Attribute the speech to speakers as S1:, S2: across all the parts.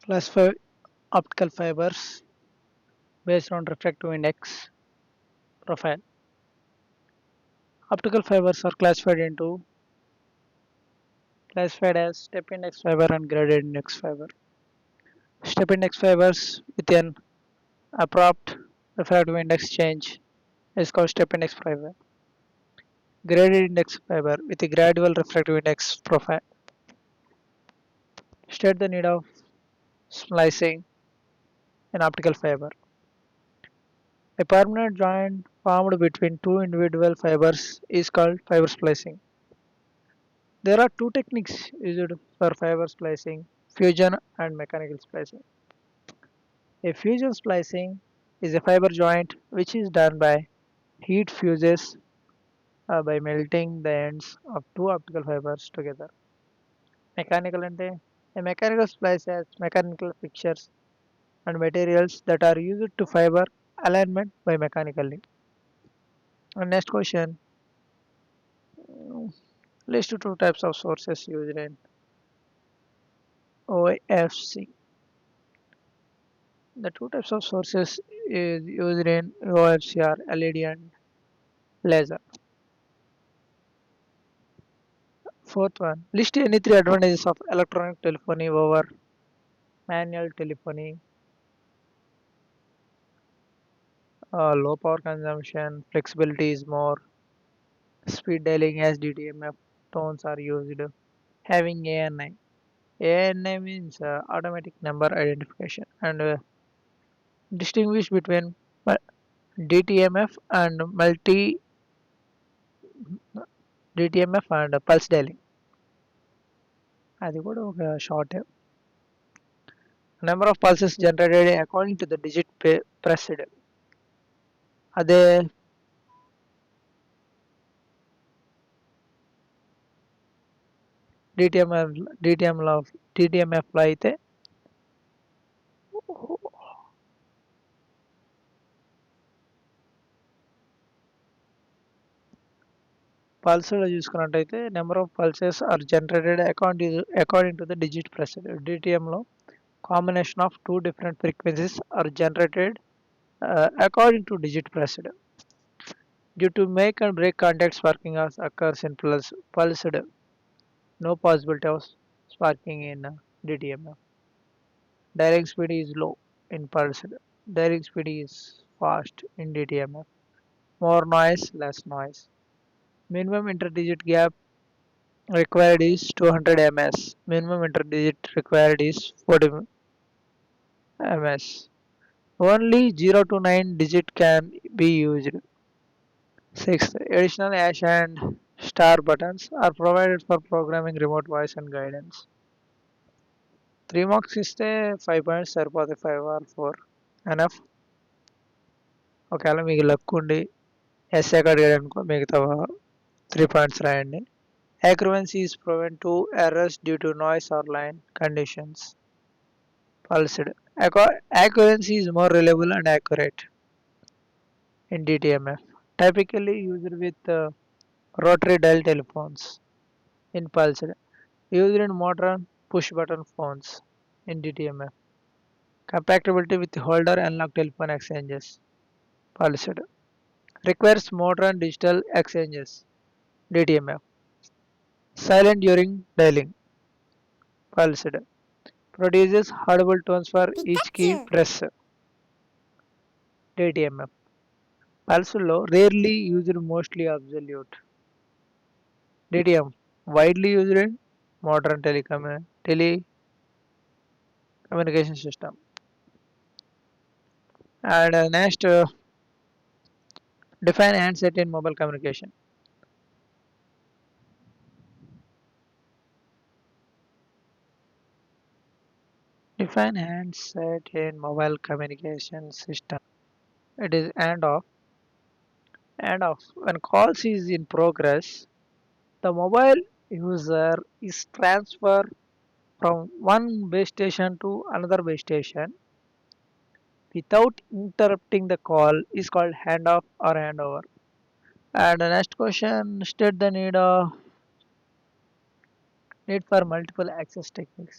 S1: Classify optical fibers based on refractive index profile. Optical fibers are classified as step index fiber and graded index fiber. Step index fibers with an abrupt refractive index change is called step index fiber. Graded index fiber with a gradual refractive index profile. State the need of splicing in optical fiber. A permanent joint formed between two individual fibers is called fiber splicing. There are two techniques used for fiber splicing: fusion and mechanical splicing. A fusion splicing is a fiber joint which is done by heat fuses by melting the ends of two optical fibers together. Mechanical అంటే a mechanical splice has mechanical fixtures and materials that are used to fiber alignment by mechanically. And next question, list two types of sources used in OFC. The two types of sources is used in OFC are LED and laser. Fourth one, list any three advantages of electronic telephony over manual telephony. Low power consumption, flexibility is more, speed dialing as DTMF tones are used, having ANI. ANI means automatic number identification and distinguish between DTMF and multi DTMF and pulse dialing. అది కూడా ఒక short. Number of pulses generated according to the digit pressed. అదే DTMF DTMF లో అయితే పల్స్లో చూసుకున్నట్టయితే number of pulses are generated according to the digit pressed. డిటిఎంలో combination of two different frequencies are generated according to digit pressed. Due to make and break contacts, sparking occurs in pulsed. No possibility of sparking in DTMF. Dialing speed is low in pulsed. Dialing speed is fast in DTMF. More noise, less noise. Minimum interdigit gap required is 200 ms. Minimum interdigit required is 40 ms. Only 0 to 9 digit can be used. Sixth, additional hash and star buttons are provided for programming remote voice and guidance. 3 marks ఇస్తే 5 points సరిపోతాయి, 5 are 4 enough. ఒకవేళ మీకు luck ఉండి SA అడిగాడు అనుకో మిగతా 3 points రాయండి. Accuracy is prone to errors due to noise or line conditions. Pulsed. Accuracy is more reliable and accurate in DTMF. Typically used with rotary dial telephones. In pulsed. Used in modern push button phones in DTMF. Compatibility with holder and lock telephone exchanges. Pulsed. Requires modern digital exchanges. DTMF. Silent during dialing. Pulsed. Produces audible tones for each key
S2: Pikachu.
S1: press. DTMF. Pulse low, rarely used, mostly absolute. DTM. Widely used in modern telecommunication system. And next, define handset in mobile communication. Define handset in mobile communication system. It is and off. When calls is in progress, the mobile user is transferred from one base station to another base station without interrupting the call is called handoff or handover. And the next question, state the need for multiple access techniques.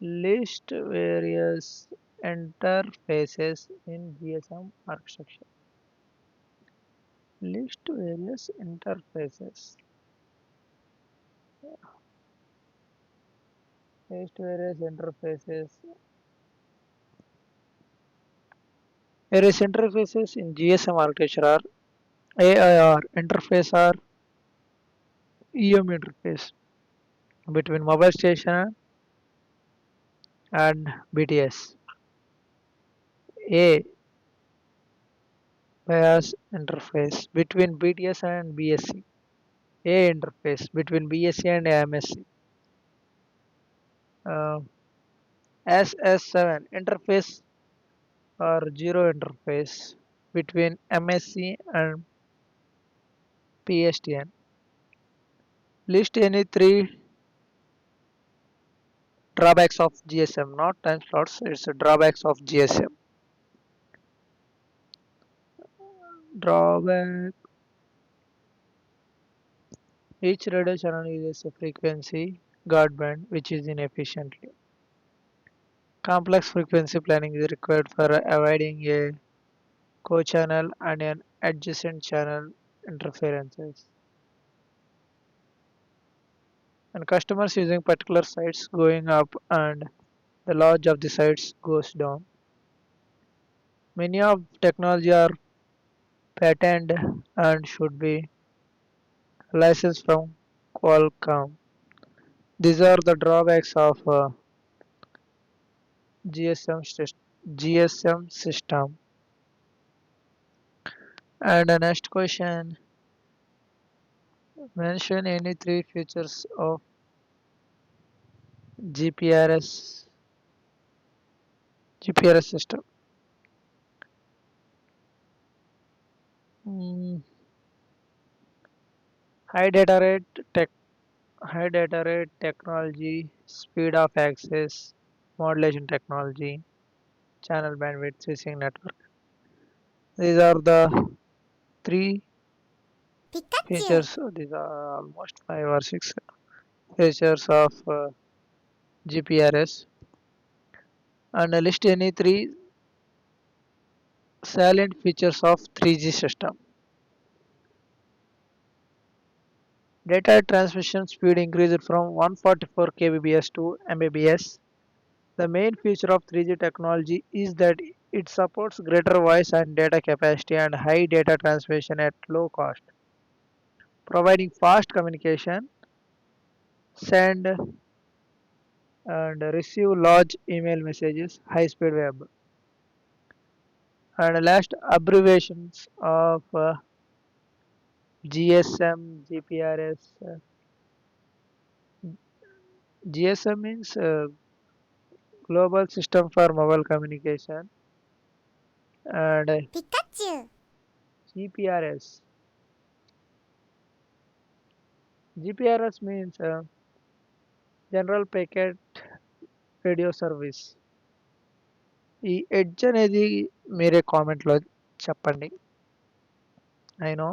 S1: List various interfaces in GSM architecture. List various interfaces. List various interfaces. Various interfaces in GSM architecture are AIR interface or EM interface between mobile station and BTS. A bias interface between BTS and BSC. A interface between BSC and AMSC. Uh, SS7 interface or zero interface between MSC and PSTN. List any three drawbacks of GSM, not time slots, it's a drawbacks of GSM. Drawback. Each radio channel uses a frequency guard band which is inefficiently. Complex frequency planning is required for avoiding a co-channel and an adjacent channel interferences. And customers using particular sites going up and the large of the sites goes down. Many of technology are patented and should be licensed from Qualcomm. These are the drawbacks of GSM system. And the next question: mention any three features of GPRS GPRS system. Mm, high data rate tech, high data rate technology, speed of access, modulation technology, channel bandwidth, switching network. These are the three
S2: Pikachu.
S1: features. These are almost five or six features of GPRS. And list any three salient features of 3G system. Data transmission speed increased from 144 kbps to Mbps. The main feature of 3G technology is that it supports greater voice and data capacity and high data transmission at low cost, providing fast communication, send and receive large email messages, high speed web. And last abbreviations of GSM, GPRS. GSM means Global System for Mobile Communication, and
S2: Pikachu.
S1: GPRS. GPRS means General Packet Radio Service. ఈ edge అనేది మీరే కామెంట్లో చెప్పండి. I know